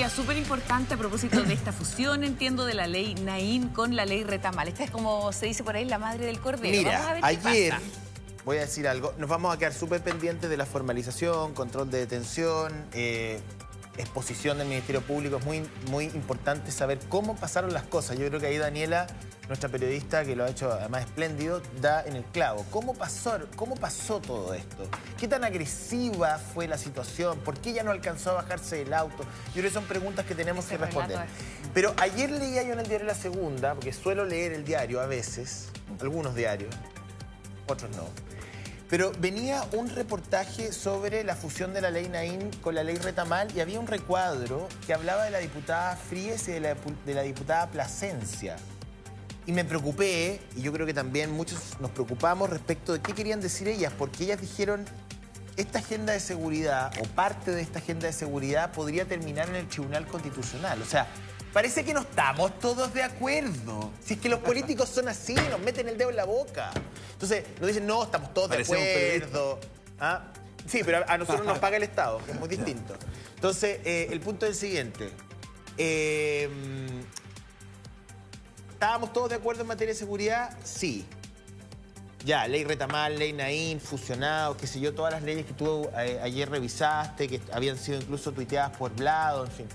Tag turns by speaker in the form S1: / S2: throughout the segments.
S1: día súper importante a propósito de esta fusión, entiendo, de la ley Naín con la ley Retamal. Esta es, como se dice por ahí, la madre del cordero.
S2: Mira,
S1: vamos a ver
S2: ayer,
S1: qué pasa.
S2: voy a decir algo, nos vamos a quedar súper pendientes de la formalización, control de detención, exposición del Ministerio Público. Es muy importante saber cómo pasaron las cosas. Yo creo que ahí Daniela, nuestra periodista, que lo ha hecho además espléndido, da en el clavo. ¿Cómo pasó todo esto? ¿Qué tan agresiva fue la situación? ¿Por qué ella no alcanzó a bajarse del auto? Yo creo que son preguntas que tenemos que responder. Pero ayer leía yo en el diario La Segunda, porque suelo leer el diario a veces, algunos diarios, otros no. Pero venía un reportaje sobre la fusión de la ley Naín con la ley Retamal y había un recuadro que hablaba de la diputada Fríes y de la diputada Plasencia. Y me preocupé, y yo creo que también muchos nos preocupamos respecto de qué querían decir ellas, porque ellas dijeron, esta agenda de seguridad, o parte de esta agenda de seguridad, podría terminar en el Tribunal Constitucional. O sea, parece que no estamos todos de acuerdo. Si es que los políticos son así, nos meten el dedo en la boca. Entonces, nos dicen, no, estamos todos de acuerdo. ¿Ah? Sí, pero a nosotros nos paga el Estado, que es muy distinto. Entonces, el punto es el siguiente. ¿Estábamos todos de acuerdo en materia de seguridad? Sí. Ya, ley Retamal, ley Naín, fusionados, qué sé yo, todas las leyes que tú ayer revisaste, que habían sido incluso tuiteadas por Blado, en fin.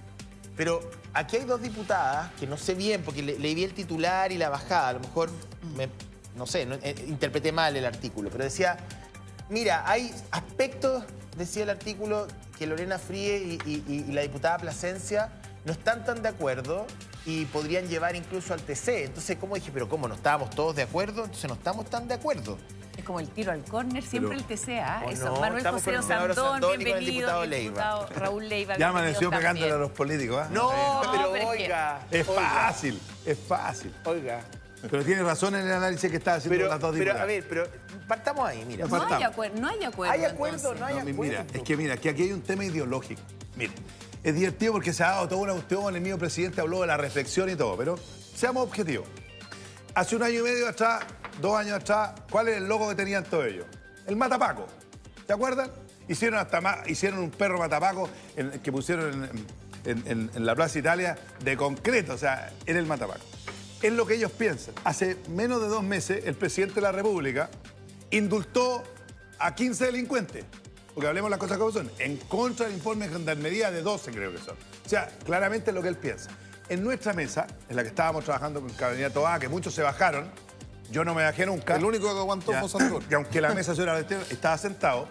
S2: Pero aquí hay dos diputadas que no sé bien, porque leí el titular y la bajada. A lo mejor, no sé, interpreté mal el artículo, pero decía, mira, hay aspectos, decía el artículo, que Lorena Fríes y la diputada Plasencia no están tan de acuerdo y podrían llevar incluso al TC. Entonces, ¿cómo dije? Pero ¿cómo? ¿No estábamos todos de acuerdo? Entonces no estamos tan de acuerdo.
S1: Es como el tiro al córner, siempre el TCA.
S2: ¿O
S1: Eso.
S2: no?
S1: Manuel
S2: Estamos
S1: José
S2: con el senador
S1: Sandón,
S2: y con el diputado
S1: bienvenido. El
S2: Leiva.
S1: diputado Raúl Leiva.
S3: Ya amaneció
S1: bienvenido
S3: pegándole a
S1: también.
S3: los políticos, ¿eh?
S2: No, pero
S1: pero es que-
S2: oiga.
S3: Es fácil, es fácil.
S2: Oiga.
S3: Pero tiene razón en el análisis que está haciendo las dos
S2: Pero,
S3: diputadas.
S2: a ver, pero partamos ahí, mira.
S3: No,
S1: No hay acuerdo, no hay acuerdo.
S2: ¿Hay acuerdo?
S1: entonces.
S2: No hay acuerdo.
S3: Mira, que aquí hay un tema ideológico. Mire, es divertido porque se ha dado toda una cuestión, el mismo presidente habló de la reflexión y todo, pero seamos objetivos. Hace un año y medio atrás, 2 años atrás, ¿cuál era el logo que tenían todos ellos? El matapaco. ¿Se acuerdan? Hicieron un perro matapaco que pusieron en la Plaza Italia de concreto, o sea, era el matapaco. Es lo que ellos piensan. Hace menos de 2 meses, el presidente de la República indultó a 15 delincuentes. Porque hablemos las cosas como son. En contra del informe de Gendarmería de 12, creo que son. O sea, claramente es lo que él piensa. En nuestra mesa, en la que estábamos trabajando con Carolina Toá, que muchos se bajaron, yo no me bajé nunca.
S4: El único que aguantó fue Sandón.
S3: Y aunque la mesa señora estaba sentado,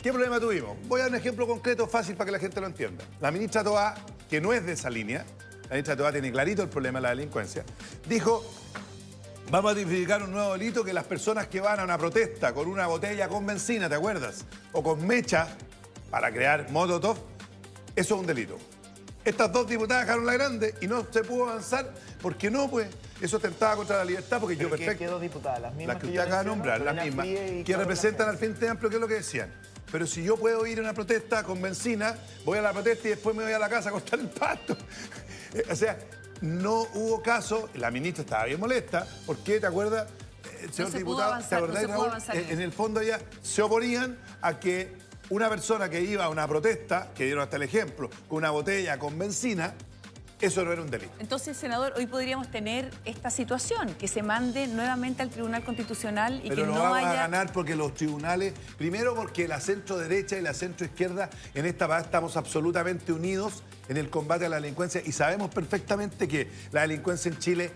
S3: ¿qué problema tuvimos? Voy a dar un ejemplo concreto fácil para que la gente lo entienda. La ministra Toá, que no es de esa línea, la ministra Toá tiene clarito el problema de la delincuencia, dijo, vamos a tipificar un nuevo delito que las personas que van a una protesta con una botella con benzina, ¿te acuerdas? O con mecha para crear molotov, eso es un delito. Estas dos diputadas dejaron la grande y no se pudo avanzar porque no, pues, eso atentaba contra la libertad porque yo perfecto.
S2: ¿Qué dos diputadas? Las mismas
S3: Las que
S2: yo
S3: usted acaba de
S2: menciono,
S3: nombrar, las
S2: Lorena
S3: mismas,
S2: Fríes y
S3: que
S2: Carolina
S3: representan al
S2: Plasencia.
S3: Frente Amplio, que es lo que decían. Pero si yo puedo ir a una protesta con benzina, voy a la protesta y después me voy a la casa a cortar el pasto. O sea, no hubo caso, la ministra estaba bien molesta, porque, ¿te acuerdas? Señor
S1: se pudo
S3: diputado,
S1: avanzar,
S3: ¿te acordás,
S1: no se pudo
S3: Raúl?
S1: avanzar en
S3: En el fondo ya se oponían a que una persona que iba a una protesta, que dieron hasta el ejemplo, con una botella con benzina, eso no era un delito.
S1: Entonces, senador, hoy podríamos tener esta situación, que se mande nuevamente al Tribunal Constitucional y
S3: Pero
S1: que
S3: no
S1: no
S3: vamos
S1: haya...
S3: a ganar porque los tribunales, primero porque la centro derecha y la centro izquierda en esta paz estamos absolutamente unidos en el combate a la delincuencia y sabemos perfectamente que la delincuencia en Chile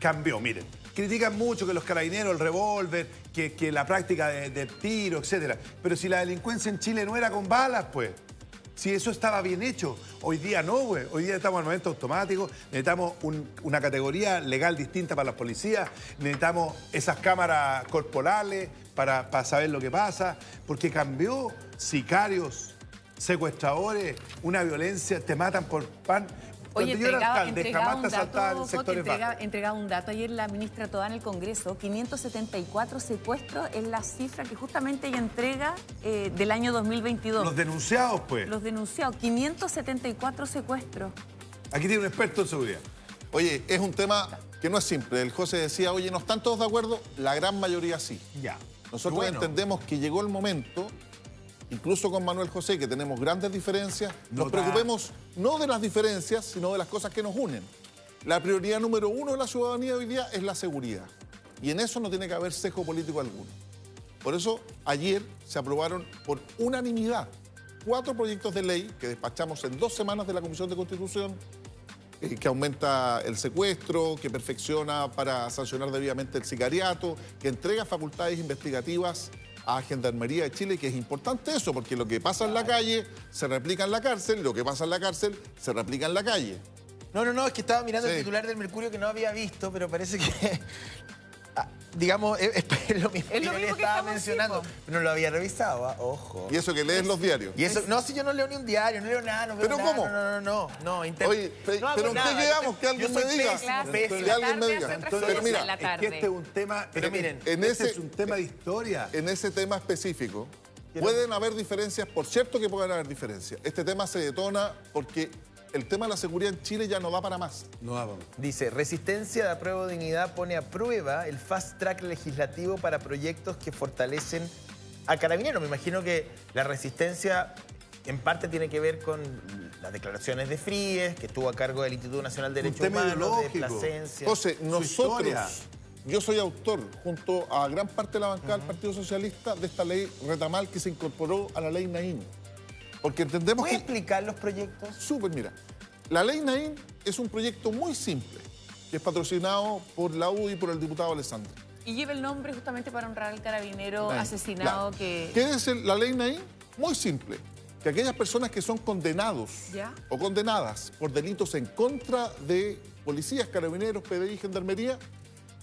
S3: cambió. Miren, critican mucho que los carabineros, el revólver, que la práctica de tiro, etcétera. Pero si la delincuencia en Chile no era con balas, pues. Si eso estaba bien hecho. Hoy día no, güey. Hoy día estamos en armamento automático, necesitamos una categoría legal distinta para las policías, necesitamos esas cámaras corporales para saber lo que pasa, porque cambió sicarios, secuestradores, una violencia, te matan por pan.
S1: Oye,
S3: Cuando yo era alcalde,
S1: entregaba
S3: jamás
S1: un
S3: te asaltaban
S1: dato,
S3: en sectores bajos.
S1: entregaba un dato ayer la ministra Toá en el Congreso, 574 secuestros es la cifra que justamente ella entrega del año 2022.
S3: Los denunciados, pues.
S1: Los denunciados, 574 secuestros.
S3: Aquí tiene un experto en seguridad.
S4: Oye, es un tema que no es simple. El José decía, oye, ¿no están todos de acuerdo? La gran mayoría sí.
S3: Ya.
S4: Nosotros
S3: Bueno.
S4: entendemos que llegó el momento, incluso con Manuel José, que tenemos grandes diferencias, nos
S3: No
S4: preocupemos no de las diferencias, sino de las cosas que nos unen. La prioridad número 1 de la ciudadanía hoy día es la seguridad. Y en eso no tiene que haber sesgo político alguno. Por eso ayer se aprobaron por unanimidad 4 proyectos de ley que despachamos en 2 semanas de la Comisión de Constitución, que aumenta el secuestro, que perfecciona para sancionar debidamente el sicariato, que entrega facultades investigativas a Gendarmería de Chile, que es importante eso, porque lo que pasa en la calle se replica en la cárcel, y lo que pasa en la cárcel se replica en la calle.
S2: No, es que estaba mirando
S4: Sí.
S2: el titular del Mercurio que no había visto, pero parece que, digamos, es lo mismo
S1: Es lo
S2: que
S1: mismo
S2: le
S1: que
S2: estaba
S1: estamos
S2: mencionando.
S1: diciendo.
S2: Pero no lo había revisado, ojo.
S4: Y eso que lees los diarios.
S2: Y eso, no, si yo no leo ni un diario, no leo nada, no veo
S4: ¿Pero
S2: nada.
S4: cómo?
S2: No.
S4: Oye,
S2: no
S4: pero
S2: hago
S4: ¿en qué
S2: nada.
S4: quedamos? Que alguien
S2: Yo soy
S4: me diga.
S2: pésimo,
S1: Clase,
S2: pésimo.
S4: Que alguien me
S1: tarde
S4: diga.
S1: hace otra
S3: Antonio,
S1: cosa
S4: Pero mira,
S1: en la
S3: Es que
S1: tarde.
S3: este es un tema...
S2: Pero miren,
S3: este es un tema de historia.
S4: En ese tema específico, pueden haber diferencias, por cierto que pueden haber diferencias. Este tema se detona porque el tema de la seguridad en Chile ya no da para más.
S3: No vamos.
S2: Dice, Resistencia de Apruebo Dignidad pone a prueba el fast track legislativo para proyectos que fortalecen a Carabineros. Me imagino que la Resistencia en parte tiene que ver con las declaraciones de Fríes, que estuvo a cargo del Instituto Nacional de
S3: Un
S2: Derechos
S3: tema
S2: Humanos, de
S3: ideológico.
S2: Plasencia.
S4: José, nosotros,
S3: historia.
S4: yo soy autor, junto a gran parte de la bancada del Partido Socialista, de esta ley retamal que se incorporó a la ley Naín. Porque entendemos
S2: ¿Puede
S4: que...
S2: explicar los proyectos?
S4: Súper, mira. La ley Naín es un proyecto muy simple, que es patrocinado por la UDI y por el diputado Alessandro.
S1: Y lleva el nombre justamente para honrar al carabinero
S4: Naín.
S1: asesinado
S4: Claro.
S1: que...
S4: ¿Qué es la ley Naín? Muy simple. Que aquellas personas que son condenados
S1: ¿Ya?
S4: o condenadas por delitos en contra de policías, carabineros, PDI y gendarmería,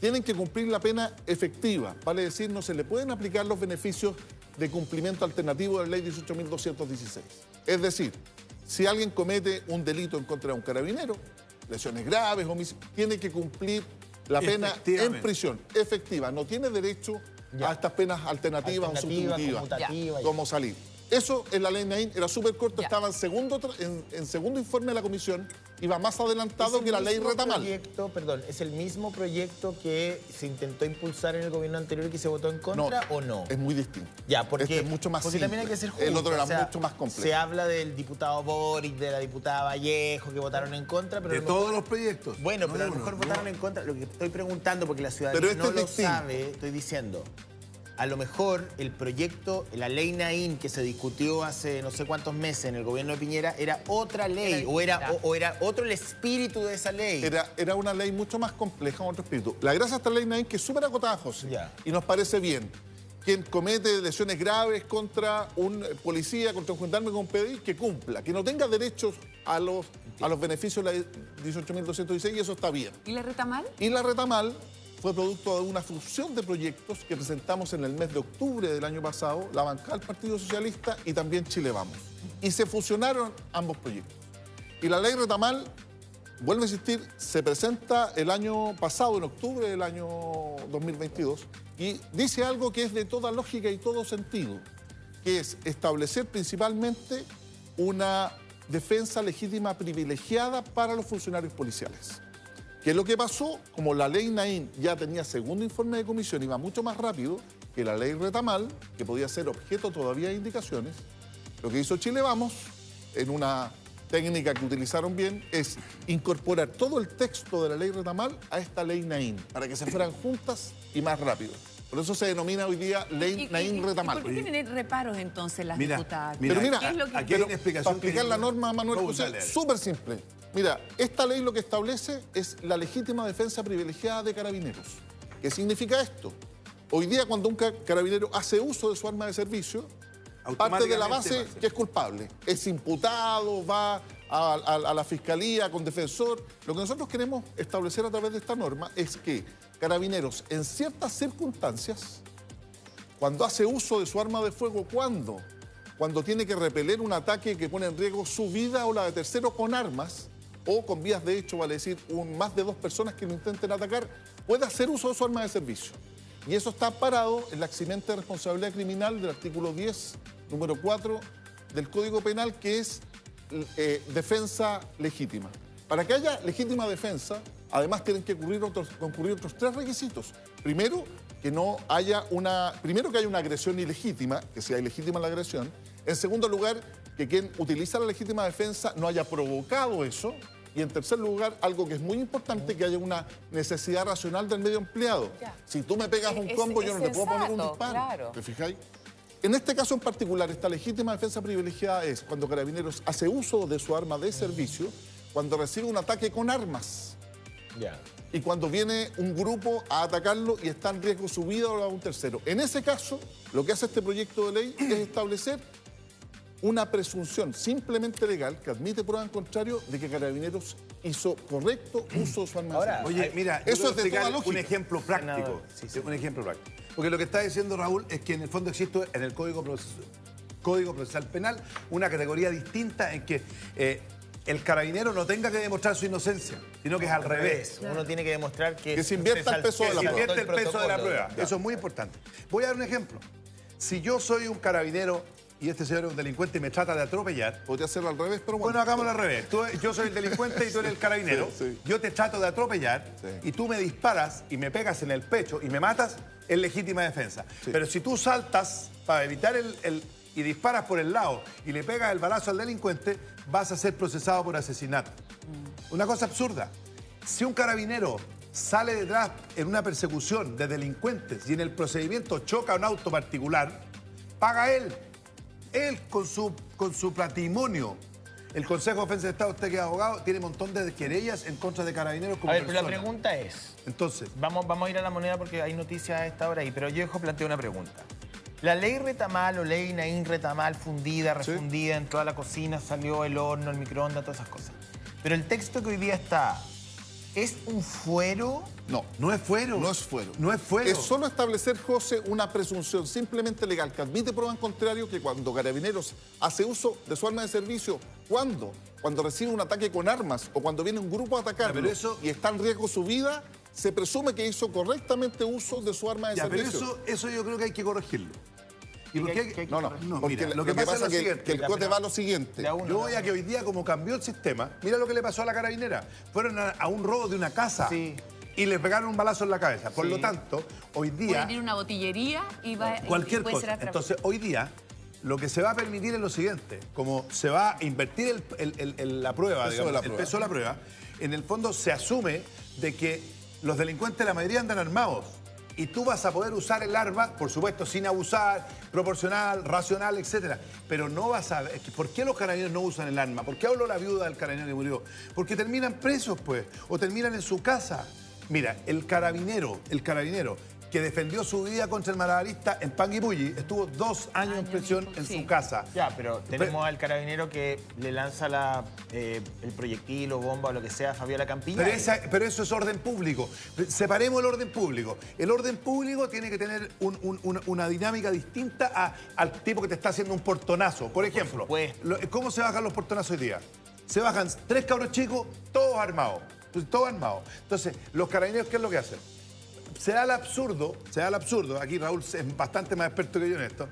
S4: tienen que cumplir la pena efectiva. Vale decir, no se le pueden aplicar los beneficios de cumplimiento alternativo de la ley 18.216. Es decir, si alguien comete un delito en contra de un carabinero, lesiones graves, homicidio, tiene que cumplir la pena en
S3: Efectivamente.
S4: prisión efectiva. No tiene derecho a estas penas alternativas o
S2: Alternativa,
S4: sustitutivas,
S2: conmutativa, ya.
S4: como salir. Eso en la ley Naín era súper corto,
S1: Ya.
S4: estaba en segundo informe de la comisión, iba más adelantado
S2: ¿Es
S4: que
S2: el
S4: la ley
S2: mismo
S4: Retamal.
S2: proyecto, perdón, es el mismo proyecto que se intentó impulsar en el gobierno anterior y que se votó en contra o no?
S4: Es muy distinto.
S2: Ya, porque,
S4: Este es mucho más
S2: porque también hay
S4: simple.
S2: que ser justo.
S4: El otro era
S2: o sea,
S4: mucho más complejo.
S2: Se habla del diputado Boric, de la diputada Vallejo, que votaron en contra, pero
S3: De
S2: a lo mejor-
S3: todos los proyectos.
S2: Bueno,
S3: No
S2: pero a
S3: de
S2: lo mejor
S3: uno,
S2: votaron
S3: no.
S2: en contra. Lo que estoy preguntando, porque la ciudadanía
S4: Pero este
S2: no
S4: es
S2: lo
S4: distinto.
S2: sabe, estoy diciendo. A lo mejor el proyecto, la ley Naín, que se discutió hace no sé cuántos meses en el gobierno de Piñera, era otra ley, o era otro el espíritu de esa ley.
S4: Era una ley mucho más compleja, en otro espíritu. La gracia de esta ley Naín que es súper acotada, José,
S2: Ya.
S4: y nos parece bien. Quien comete lesiones graves contra un policía, contra un gendarme con PDI, que cumpla, que no tenga derechos a los beneficios de la 18.216, y eso está bien.
S1: ¿Y la Retamal?
S4: Y la Retamal fue producto de una fusión de proyectos que presentamos en el mes de octubre del año pasado, la bancada del Partido Socialista y también Chile Vamos. Y se fusionaron ambos proyectos. Y la ley Retamal, vuelvo a insistir, se presenta el año pasado, en octubre del año 2022, y dice algo que es de toda lógica y todo sentido, que es establecer principalmente una defensa legítima privilegiada para los funcionarios policiales. ¿Qué es lo que pasó? Como la ley Naín ya tenía segundo informe de comisión, iba mucho más rápido que la ley Retamal, que podía ser objeto todavía de indicaciones, lo que hizo Chile Vamos, en una técnica que utilizaron bien, es incorporar todo el texto de la ley Retamal a esta ley Naín, para que se fueran juntas y más rápido. Por eso se denomina hoy día ley Naín Retamal.
S1: ¿Por qué tienen reparos entonces las
S3: Mira,
S1: diputadas?
S3: mira,
S4: Pero mira,
S1: ¿Qué es lo que-
S3: aquí hay una
S4: Para
S3: explicación.
S4: explicar la norma, Manuel
S3: Vamos a
S4: José,
S3: leer.
S4: súper simple. Mira, esta ley lo que establece es la legítima defensa privilegiada de carabineros. ¿Qué significa esto? Hoy día cuando un carabinero hace uso de su arma de servicio, parte de la base que es culpable. Es imputado, va a la fiscalía con defensor. Lo que nosotros queremos establecer a través de esta norma es que carabineros en ciertas circunstancias, cuando hace uso de su arma de fuego, cuando tiene que repeler un ataque que pone en riesgo su vida o la de tercero con armas, o con vías de hecho, vale decir, más de 2 personas que lo intenten atacar, puede hacer uso de su arma de servicio. Y eso está parado en la eximente de responsabilidad criminal del artículo 10, número 4 del Código Penal, que es defensa legítima. Para que haya legítima defensa, además tienen que concurrir otros 3 requisitos. Primero, que haya una agresión ilegítima, que sea ilegítima la agresión. En segundo lugar, que quien utiliza la legítima defensa no haya provocado eso. Y en tercer lugar, algo que es muy importante, que haya una necesidad racional del medio empleado.
S1: Ya.
S4: Si tú me pegas un combo, yo no te puedo poner un
S1: sensato,
S4: disparo.
S1: claro.
S4: ¿Te fijáis? En este caso en particular, esta legítima defensa privilegiada es cuando Carabineros hace uso de su arma de servicio, cuando recibe un ataque con armas.
S2: Ya.
S4: Y cuando viene un grupo a atacarlo y está en riesgo su vida o la de un tercero. En ese caso, lo que hace este proyecto de ley es establecer una presunción simplemente legal que admite prueba en contrario de que Carabineros hizo correcto uso de su arma de
S2: Ahora,
S4: servicio.
S3: Oye, mira, yo
S4: eso
S3: quiero
S4: es de
S3: explicar
S4: toda lógica.
S3: un ejemplo práctico.
S2: Senador, sí.
S3: Un ejemplo práctico. Porque lo que está diciendo Raúl es que en el fondo existe en el Código Procesal Penal una categoría distinta en que el carabinero no tenga que demostrar su inocencia, sino que es al revés.
S2: Uno tiene que demostrar que
S4: se invierta el peso de la
S3: Que
S4: prueba.
S3: invierte el peso de la prueba. Eso es muy importante. Voy a dar un ejemplo. Si yo soy un carabinero y este señor es un delincuente y me trata de atropellar,
S4: Podría ser al revés, pero
S3: bueno, hagámoslo al revés. Yo soy el delincuente y tú eres el carabinero.
S4: Sí, sí.
S3: Yo te trato de atropellar
S4: Sí.
S3: y tú me disparas y me pegas en el pecho y me matas, es legítima defensa.
S4: Sí.
S3: Pero si tú saltas para evitar y disparas por el lado y le pegas el balazo al delincuente, vas a ser procesado por asesinato. Una cosa absurda. Si un carabinero sale detrás en una persecución de delincuentes y en el procedimiento choca un auto particular, paga él. Él con su patrimonio. El Consejo de Defensa de Estado, usted que es abogado, tiene un montón de querellas en contra de Carabineros como
S2: A ver, pero la
S3: persona.
S2: pregunta es,
S3: Entonces,
S2: vamos a ir a la moneda porque hay noticias a esta hora ahí, pero yo planteo una pregunta. La ley Retamal o ley Naín Retamal fundida, refundida en toda la cocina, salió el horno, el microondas, todas esas cosas. Pero el texto que hoy día está, ¿es un fuero?
S4: no.
S3: no es fuero.
S4: No es fuero.
S3: No es fuero.
S4: Es solo establecer, José, una presunción simplemente legal que admite prueba en contrario que cuando Carabineros hace uso de su arma de servicio, cuando recibe un ataque con armas o cuando viene un grupo a atacarlo
S3: Ya, pero eso-
S4: y está en riesgo su vida, se presume que hizo correctamente uso de su arma de
S3: Ya, pero
S4: servicio.
S3: eso yo creo que hay que corregirlo. ¿Y por qué?
S4: No, porque
S3: mira,
S4: lo que pasa es
S3: lo
S4: que
S3: siguiente.
S4: el cote va a lo siguiente.
S2: De a uno.
S3: Yo voy a que hoy día, como cambió el sistema, mira lo que le pasó a la carabinera. Fueron a un robo de una casa
S2: Sí.
S3: y le pegaron un balazo en la cabeza. Por
S2: Sí.
S3: lo tanto, hoy
S1: Puede
S3: día,
S1: ir a una botillería y va
S3: cualquier
S1: y puede ser
S3: cosa.
S1: atrapado.
S3: Entonces, hoy día, lo que se va a permitir es lo siguiente. Como se va a invertir la prueba,
S4: Peso
S3: digamos,
S4: de la
S3: el
S4: prueba.
S3: peso de la prueba, en el fondo se asume de que los delincuentes, la mayoría, andan armados. Y tú vas a poder usar el arma, por supuesto, sin abusar, proporcional, racional, etcétera. Pero no vas a... ¿Por qué los carabineros no usan el arma? ¿Por qué habló la viuda del carabinero que murió? Porque terminan presos, pues, o terminan en su casa. Mira, el carabinero que defendió su vida contra el malabarista en Panguipulli estuvo 2 años en prisión en
S1: sí.
S3: su casa.
S2: Ya, pero tenemos al carabinero que le lanza el proyectil o bomba o lo que sea a Fabiola Campilla.
S3: Pero eso es orden público. Separemos el orden público. El orden público tiene que tener una dinámica distinta al tipo que te está haciendo un portonazo. Por ejemplo,
S2: supuesto.
S3: ¿cómo se bajan los portonazos hoy día? Se bajan 3 cabros chicos, todos armados. Todos armados. Entonces, los carabineros, ¿qué es lo que hacen? Se da el absurdo, aquí Raúl es bastante más experto que yo en esto,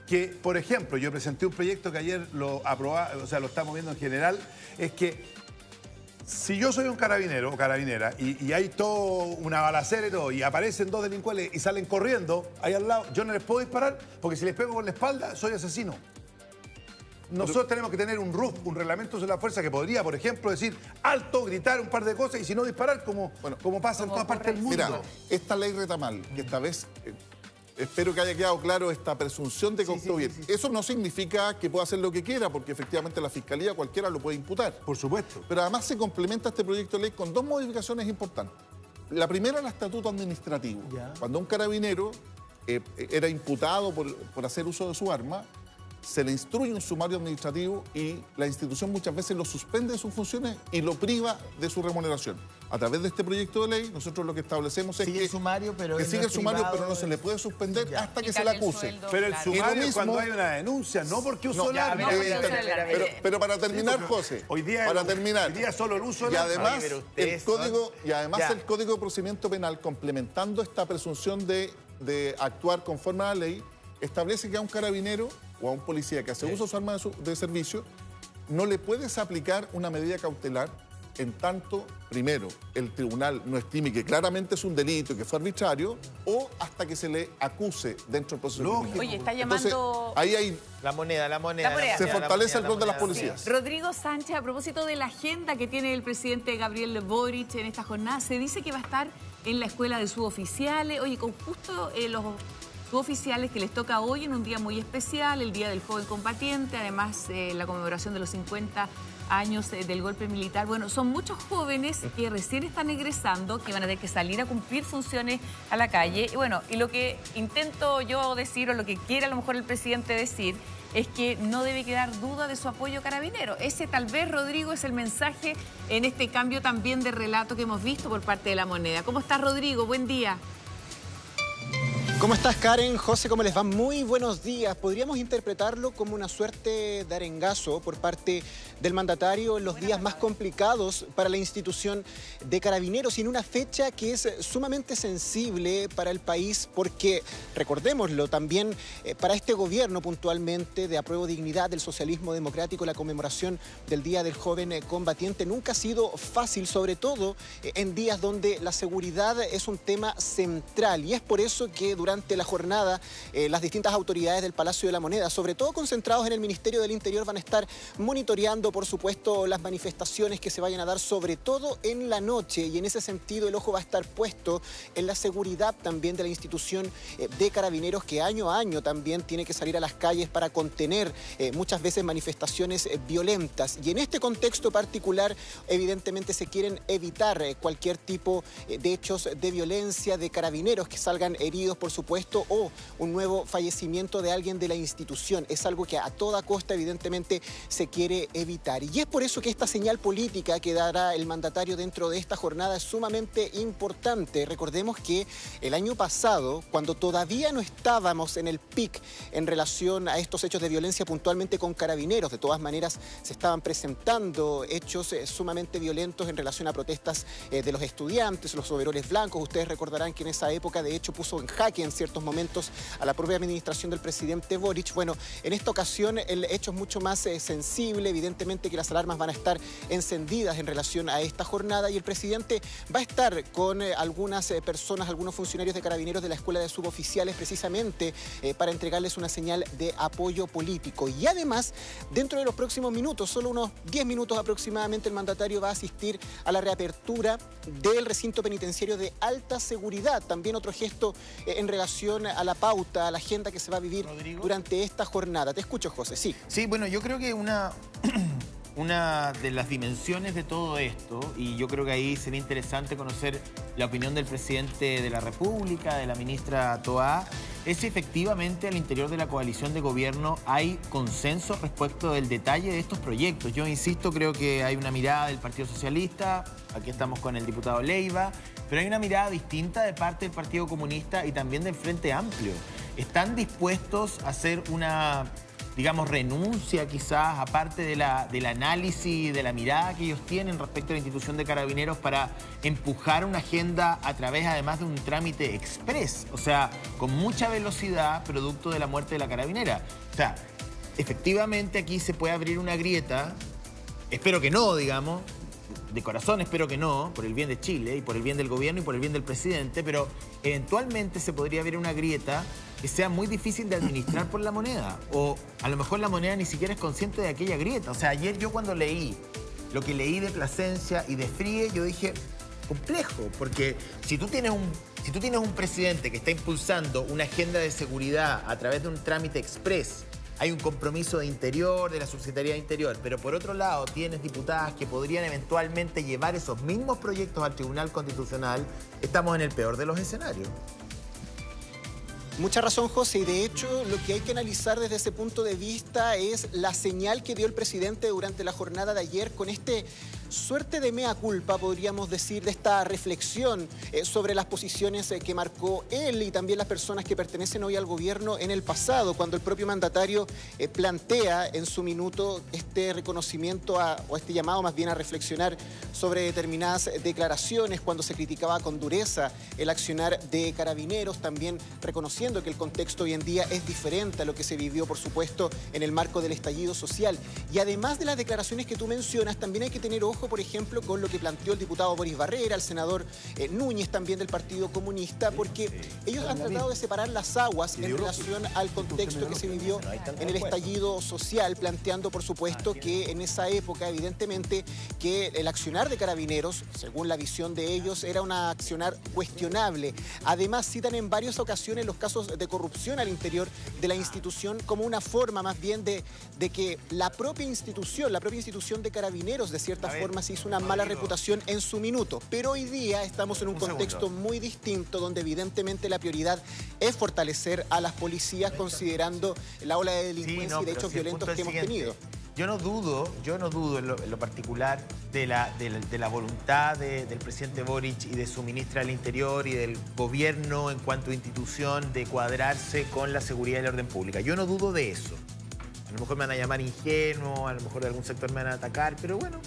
S3: que, por ejemplo, yo presenté un proyecto que ayer lo aprobaba, o sea, lo estamos viendo en general, es que si yo soy un carabinero o carabinera y hay todo una balacera y todo, y aparecen 2 delincuentes y salen corriendo ahí al lado, yo no les puedo disparar porque si les pego por la espalda soy asesino. Nosotros tenemos que tener un RUF, un reglamento de la fuerza que podría, por ejemplo, decir alto, gritar un par de cosas y si no disparar, como pasa en todas partes del mundo.
S4: Mira, esta ley Retamal, que esta vez espero que haya quedado claro esta presunción de que actuó bien. Eso no significa que pueda hacer lo que quiera, porque efectivamente la Fiscalía cualquiera lo puede imputar.
S3: Por supuesto.
S4: Pero además se complementa este proyecto de ley con 2 modificaciones importantes. La primera, el estatuto administrativo.
S2: Ya.
S4: Cuando un carabinero era imputado por hacer uso de su arma, se le instruye un sumario administrativo y la institución muchas veces lo suspende de sus funciones y lo priva de su remuneración. A través de este proyecto de ley, nosotros lo que establecemos es
S2: Sigue
S4: que
S2: el sumario, pero
S4: que
S2: él no
S4: sigue el
S2: es
S4: sumario,
S2: privado,
S4: pero no se le puede suspender
S2: Ya.
S4: hasta que se le
S1: Quitarle el
S4: acuse.
S1: sueldo,
S3: Pero el
S1: claro.
S3: sumario
S4: Y lo
S3: es cuando
S4: mismo-
S3: hay una denuncia, no porque usó el
S1: ya,
S3: arma.
S1: pero espérate,
S4: pero para terminar,
S3: porque
S4: José,
S3: hoy día
S4: para terminar,
S3: hoy día solo el uso
S4: y
S3: del arma.
S4: además,
S2: Oye, pero ustedes son-
S4: el Código de Procedimiento Penal, complementando esta presunción de actuar conforme a la ley, establece que a un carabinero o a un policía que hace uso de su arma de servicio, no le puedes aplicar una medida cautelar en tanto, primero, el tribunal no estime que claramente es un delito y que fue arbitrario, o hasta que se le acuse dentro del proceso criminal.
S1: Oye, está llamando...
S4: Entonces, ahí hay...
S2: La moneda.
S4: Se fortalece el rol de las policías.
S1: Sí. Rodrigo Sánchez, a propósito de la agenda que tiene el presidente Gabriel Boric en esta jornada, se dice que va a estar en la escuela de suboficiales, oye, con justo los suboficiales que les toca hoy en un día muy especial, el Día del Joven Combatiente, además la conmemoración de los 50 años del golpe militar. Bueno, son muchos jóvenes que recién están egresando, que van a tener que salir a cumplir funciones a la calle. Y bueno, y lo que intento yo decir, o lo que quiere a lo mejor el presidente decir, es que no debe quedar duda de su apoyo carabinero. Ese tal vez, Rodrigo, es el mensaje en este cambio también de relato que hemos visto por parte de La Moneda. ¿Cómo estás, Rodrigo? Buen día.
S5: ¿Cómo estás, Karen? José, ¿cómo les va? Muy buenos días. Podríamos interpretarlo como una suerte de arengazo por parte del mandatario en los días más complicados para la institución de Carabineros y en una fecha que es sumamente sensible para el país porque, recordémoslo, también para este gobierno puntualmente de Apruebo Dignidad del Socialismo Democrático, la conmemoración del Día del Joven Combatiente nunca ha sido fácil, sobre todo en días donde la seguridad es un tema central y es por eso que durante la jornada las distintas autoridades del Palacio de la Moneda, sobre todo concentrados en el Ministerio del Interior, van a estar monitoreando, por supuesto, las manifestaciones que se vayan a dar, sobre todo en la noche, y en ese sentido el ojo va a estar puesto en la seguridad también de la institución de Carabineros, que año a año también tiene que salir a las calles para contener muchas veces manifestaciones violentas. Y en este contexto particular, evidentemente se quieren evitar cualquier tipo de hechos de violencia de Carabineros que salgan heridos, por supuesto, o un nuevo fallecimiento de alguien de la institución. Es algo que a toda costa evidentemente se quiere evitar. Y es por eso que esta señal política que dará el mandatario dentro de esta jornada es sumamente importante. Recordemos que el año pasado, cuando todavía no estábamos en el pic en relación a estos hechos de violencia puntualmente con Carabineros, de todas maneras se estaban presentando hechos sumamente violentos en relación a protestas de los estudiantes, los overoles blancos. Ustedes recordarán que en esa época de hecho puso en jaque en ciertos momentos a la propia administración del presidente Boric. Bueno, en esta ocasión el hecho es mucho más sensible, evidentemente que las alarmas van a estar encendidas en relación a esta jornada y el presidente va a estar con algunas personas, algunos funcionarios de Carabineros de la Escuela de Suboficiales precisamente para entregarles una señal de apoyo político. Y además, dentro de los próximos minutos, solo unos 10 minutos aproximadamente, el mandatario va a asistir a la reapertura del recinto penitenciario de alta seguridad. También otro gesto en relación a la pauta, a la agenda que se va a vivir, Rodrigo, durante esta jornada. Te escucho, José. Sí.
S2: Sí, bueno, yo creo que una de las dimensiones de todo esto, y yo creo que ahí sería interesante conocer la opinión del presidente de la República, de la ministra Toá, es si efectivamente al interior de la coalición de gobierno hay consenso respecto del detalle de estos proyectos. Yo insisto, creo que hay una mirada del Partido Socialista, aquí estamos con el diputado Leiva, pero hay una mirada distinta de parte del Partido Comunista y también del Frente Amplio. ¿Están dispuestos a hacer una, digamos, renuncia quizás, aparte del análisis, de la mirada que ellos tienen respecto a la institución de Carabineros para empujar una agenda a través además de un trámite express? O sea, con mucha velocidad, producto de la muerte de la carabinera. O sea, efectivamente aquí se puede abrir una grieta, espero que no, digamos, de corazón espero que no, por el bien de Chile y por el bien del gobierno y por el bien del presidente, pero eventualmente se podría abrir una grieta que sea muy difícil de administrar por La Moneda. O a lo mejor La Moneda ni siquiera es consciente de aquella grieta. O sea, ayer yo cuando leí lo que leí de Plasencia y de Frie, yo dije, complejo, porque si tú tienes un presidente que está impulsando una agenda de seguridad a través de un trámite express, hay un compromiso de Interior, de la Subsecretaría de Interior, pero por otro lado tienes diputadas que podrían eventualmente llevar esos mismos proyectos al Tribunal Constitucional, estamos en el peor de los escenarios.
S5: Mucha razón, José, y de hecho lo que hay que analizar desde ese punto de vista es la señal que dio el presidente durante la jornada de ayer con suerte de mea culpa, podríamos decir, de esta reflexión sobre las posiciones que marcó él y también las personas que pertenecen hoy al gobierno en el pasado, cuando el propio mandatario plantea en su minuto este reconocimiento o este llamado más bien a reflexionar sobre determinadas declaraciones, cuando se criticaba con dureza el accionar de Carabineros, también reconociendo que el contexto hoy en día es diferente a lo que se vivió, por supuesto, en el marco del estallido social. Y además de las declaraciones que tú mencionas, también hay que tener ojo ojo, por ejemplo, con lo que planteó el diputado Boris Barrera, el senador Núñez también del Partido Comunista, porque ellos han tratado de separar las aguas en relación al contexto que se vivió en el estallido social, planteando, por supuesto, que en esa época, evidentemente, que el accionar de Carabineros, según la visión de ellos, era un accionar cuestionable. Además, citan en varias ocasiones los casos de corrupción al interior de la institución como una forma más bien de que la propia institución de Carabineros de cierta forma se hizo una mala reputación en su minuto. Pero hoy día estamos en un contexto muy distinto donde evidentemente la prioridad es fortalecer a las policías considerando la ola de delincuencia y de hechos violentos que hemos tenido.
S2: Yo no dudo en lo particular de la voluntad del presidente Boric y de su ministra del Interior y del gobierno en cuanto a institución de cuadrarse con la seguridad y la orden pública. Yo no dudo de eso. A lo mejor me van a llamar ingenuo, a lo mejor de algún sector me van a atacar, pero bueno,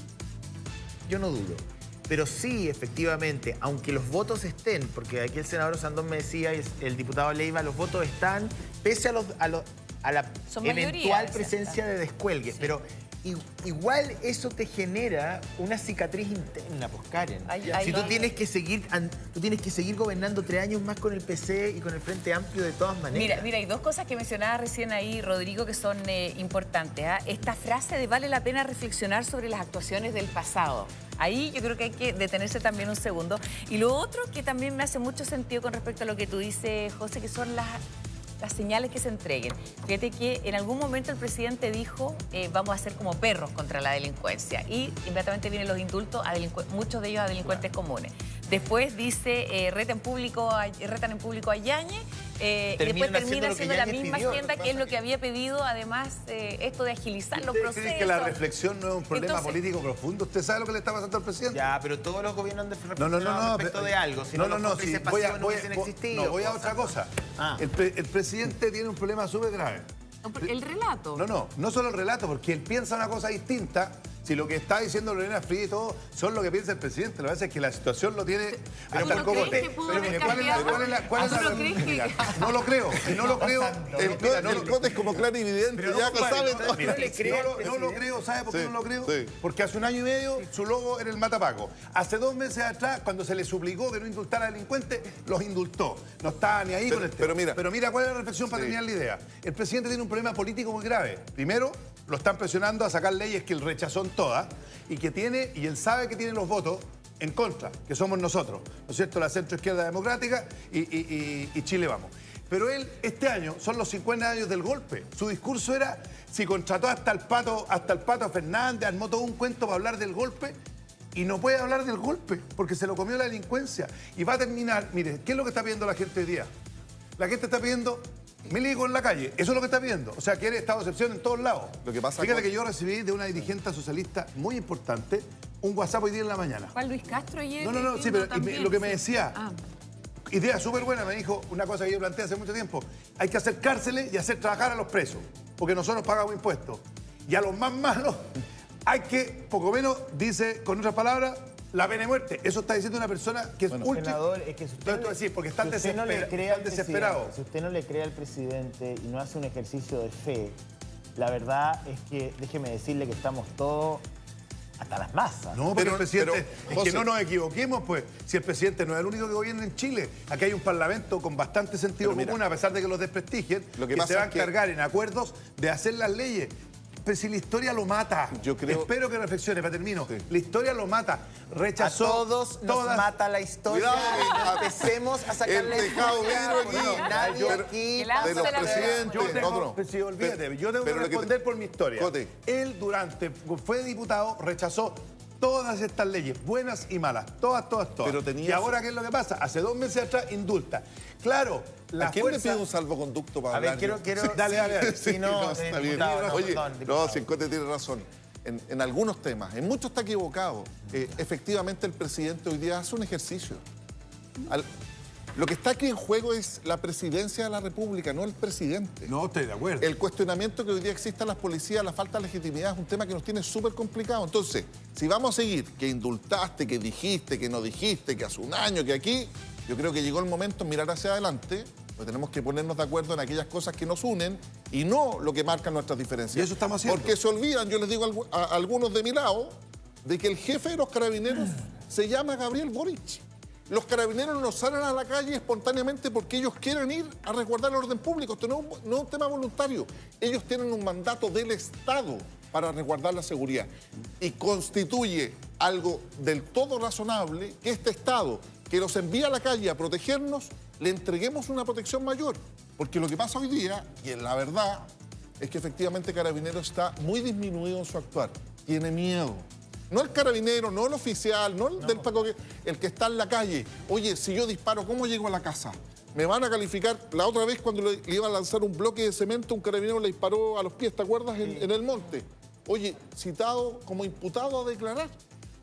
S2: yo no dudo. Pero sí, efectivamente, aunque los votos estén, porque aquí el senador Sandón me decía y el diputado Leiva, los votos están, pese a la eventual presencia de descuelgues, sí. Pero igual eso te genera una cicatriz interna, pues Karen. Si tú tienes que seguir gobernando 3 años más con el PC y con el Frente Amplio de todas maneras.
S1: Mira, hay dos cosas que mencionaba recién ahí, Rodrigo, que son importantes. Esta frase de vale la pena reflexionar sobre las actuaciones del pasado. Ahí yo creo que hay que detenerse también un segundo. Y lo otro que también me hace mucho sentido con respecto a lo que tú dices, José, que son las señales que se entreguen. Fíjate que en algún momento el presidente dijo vamos a ser como perros contra la delincuencia y inmediatamente vienen los indultos a muchos de ellos a delincuentes comunes. Después dice retan en público a Yáñez y después termina haciendo la misma agenda que es lo que había pedido, además esto de agilizar los procesos.
S3: ¿Cree que la reflexión no es un problema político profundo? ¿Usted sabe lo que le está pasando al presidente?
S2: Ya, pero todos los gobiernos han reflexionado respecto de algo. Si no, no hubiesen existido.
S3: No, voy a otra cosa. El presidente tiene un problema súper grave.
S1: El relato.
S3: No solo el relato, porque él piensa una cosa distinta. Si lo que está diciendo Lorena Fría y todo son lo que piensa el presidente, lo que pasa es que la situación lo tiene hasta el cogote. Pero mire, ¿cuál es la no lo creo, no lo creo.
S4: El cote es como claro y evidente, ya que saben.
S3: No lo creo, ¿sabe por qué no lo creo? Porque hace 1 año y medio su logo era el matapaco. Hace 2 meses atrás, cuando se le suplicó que no indultara a delincuentes, los indultó. No estaba ni ahí con el tema. Pero mira, ¿cuál es la reflexión para terminar la idea? El presidente tiene un problema político muy grave. Primero, lo están presionando a sacar leyes que él rechazó en todas y él sabe que tiene los votos en contra, que somos nosotros, ¿no es cierto? La centroizquierda democrática y Chile Vamos. Pero él, este año, son los 50 años del golpe. Su discurso era, si contrató hasta el Pato Fernández, armó todo un cuento para hablar del golpe y no puede hablar del golpe porque se lo comió la delincuencia. Y va a terminar, mire, ¿qué es lo que está pidiendo la gente hoy día? La gente está pidiendo milico en la calle, eso es lo que está viendo. O sea, quiere estado de excepción en todos lados.
S4: Lo que pasa
S3: Fíjate que yo recibí de una dirigente socialista muy importante un WhatsApp hoy día en la mañana.
S1: ¿Cuál, Luis Castro?
S3: No, sí, pero lo que me decía, idea súper buena, me dijo una cosa que yo planteé hace mucho tiempo. Hay que hacer cárceles y hacer trabajar a los presos, porque nosotros pagamos impuestos. Y a los más malos hay que, poco menos, dice, con otras palabras, la pena de muerte. Eso está diciendo una persona que es ultra...
S2: Senador, es que si usted,
S3: porque están desesperados.
S2: Si usted no le cree al presidente y no hace un ejercicio de fe, la verdad es que, déjeme decirle que estamos todos hasta las masas.
S3: No, pero el presidente, es que no nos equivoquemos, pues. Si el presidente no es el único que gobierna en Chile, aquí hay un parlamento con bastante sentido común, a pesar de que los desprestigien, que se va a encargar en acuerdos de hacer las leyes. Pero si la historia lo mata.
S4: Yo creo...
S3: Espero que reflexione, para termino. Sí. La historia lo mata. Rechazó.
S2: A todos nos mata la historia.
S4: Cuidado,
S2: empecemos a sacarle
S4: el tejado vidrio aquí.
S2: Nadie aquí.
S4: De los presidentes.
S3: Yo tengo que responder por mi historia.
S4: Cote.
S3: Él fue diputado, rechazó todas estas leyes, buenas y malas, todas. Y ahora, ¿qué es lo que pasa? Hace 2 meses atrás, indulta. Claro,
S4: ¿a quién le pide un salvoconducto para hablar?
S2: A ver, quiero...
S3: Dale.
S2: Si no,
S4: está bien. Oye, si el Cote tiene razón. En algunos temas, en muchos está equivocado. Efectivamente, el presidente hoy día hace un ejercicio. Lo que está aquí en juego es la presidencia de la República, no el presidente.
S3: No, estoy de acuerdo.
S4: El cuestionamiento que hoy día existe a las policías, la falta de legitimidad, es un tema que nos tiene súper complicado. Entonces, si vamos a seguir, que indultaste, que dijiste, que no dijiste, que hace 1 año, que aquí, yo creo que llegó el momento de mirar hacia adelante, pues tenemos que ponernos de acuerdo en aquellas cosas que nos unen y no lo que marcan nuestras diferencias.
S3: Y eso estamos haciendo.
S4: Porque se olvidan, yo les digo a algunos de mi lado, de que el jefe de los carabineros se llama Gabriel Boric. Los carabineros no salen a la calle espontáneamente porque ellos quieren ir a resguardar el orden público. Esto no es un tema voluntario. Ellos tienen un mandato del Estado para resguardar la seguridad. Y constituye algo del todo razonable que este Estado, que los envía a la calle a protegernos, le entreguemos una protección mayor. Porque lo que pasa hoy día, y en la verdad, es que efectivamente Carabineros está muy disminuido en su actuar. Tiene miedo. No el carabinero, no el oficial, no el del Paco, el que está en la calle. Oye, si yo disparo, ¿cómo llego a la casa? Me van a calificar. La otra vez cuando le iba a lanzar un bloque de cemento, un carabinero le disparó a los pies, ¿te acuerdas? En el monte. Oye, citado como imputado a declarar.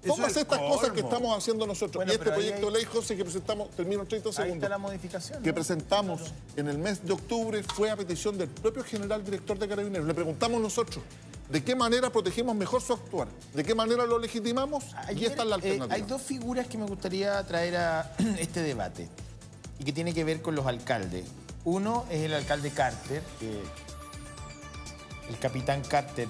S4: Póngase estas cosas que estamos haciendo nosotros.
S2: Bueno,
S4: y este proyecto de ley, José, que presentamos, termino en 30 segundos.
S2: Ahí está la modificación,
S4: que
S2: ¿no?
S4: presentamos en el mes de octubre fue a petición del propio general director de Carabineros. Le preguntamos nosotros, ¿de qué manera protegemos mejor su actuar? ¿De qué manera lo legitimamos? Y esta es la alternativa.
S2: Hay dos figuras que me gustaría traer a este debate y que tiene que ver con los alcaldes. Uno es el alcalde Carter, que el capitán Carter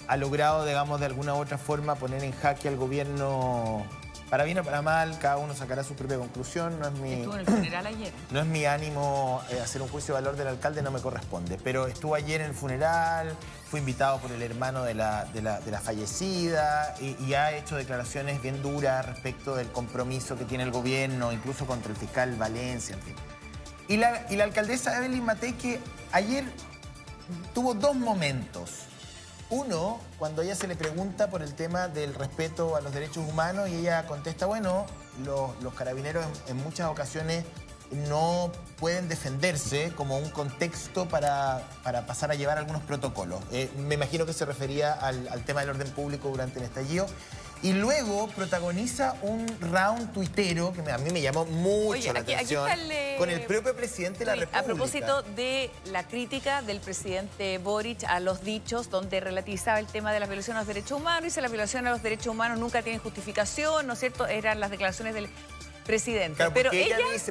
S2: ha logrado, digamos, de alguna u otra forma poner en jaque al gobierno, para bien o para mal, cada uno sacará su propia conclusión. No es mi,
S1: Estuvo en el funeral ayer.
S2: no es mi ánimo hacer un juicio de valor del alcalde, no me corresponde. Pero estuvo ayer en el funeral, fue invitado por el hermano de la fallecida y ha hecho declaraciones bien duras respecto del compromiso que tiene el gobierno, incluso contra el fiscal Valencia, en fin. Y la alcaldesa Evelyn Matei, que ayer tuvo dos momentos. Uno, cuando a ella se le pregunta por el tema del respeto a los derechos humanos y ella contesta, bueno, los carabineros en muchas ocasiones no pueden defenderse como un contexto para pasar a llevar algunos protocolos. Me imagino que se refería al tema del orden público durante el estallido. Y luego protagoniza un round tuitero que a mí me llamó mucho la atención, con el propio presidente de la República.
S1: A propósito de la crítica del presidente Boric a los dichos donde relativizaba el tema de la violación a los derechos humanos, dice la violación a los derechos humanos nunca tiene justificación, ¿no es cierto? Eran las declaraciones del presidente.
S2: Claro,
S1: pero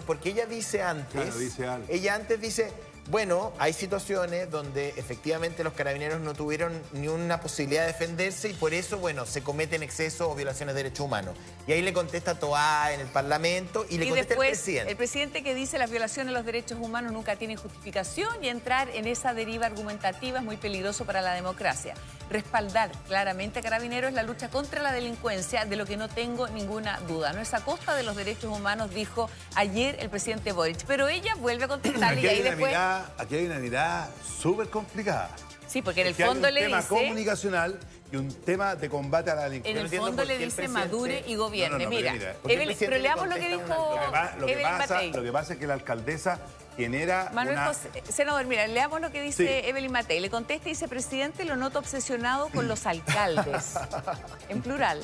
S2: porque ella dice antes,
S3: Claro, dice algo.
S2: ella antes dice, bueno, hay situaciones donde efectivamente los carabineros no tuvieron ni una posibilidad de defenderse y por eso, bueno, se cometen excesos o violaciones de derechos humanos. Y ahí le contesta Toá en el Parlamento y le contesta
S1: después,
S2: el presidente.
S1: el presidente que dice las violaciones a los derechos humanos nunca tienen justificación y entrar en esa deriva argumentativa es muy peligroso para la democracia. Respaldar claramente a Carabineros es la lucha contra la delincuencia, de lo que no tengo ninguna duda. No es a costa de los derechos humanos, dijo ayer el presidente Boric. Pero ella vuelve a contestarle y ahí después...
S3: Aquí hay una mirada súper complicada.
S1: Sí, porque en el
S3: Porque
S1: fondo
S3: hay
S1: le
S3: un tema
S1: dice...
S3: comunicacional y un tema de combate a la
S1: En
S3: delincuencia.
S1: el
S2: entiendo
S1: fondo
S2: por
S1: le
S2: qué el
S1: dice
S2: presidente-
S1: madure y gobierne.
S3: No,
S1: mira,
S2: porque el
S1: Evelyn,
S2: presidente
S1: pero
S2: le
S1: leamos lo que
S2: contesta
S1: dijo
S2: una-
S1: Evelyn Matei.
S3: Lo que pasa es que la alcaldesa, quien era
S1: Manuel
S3: una...
S1: José, senador, mira, leamos lo que dice
S3: Sí.
S1: Evelyn Matei. Le contesta y dice, presidente, lo noto obsesionado con los alcaldes. En plural.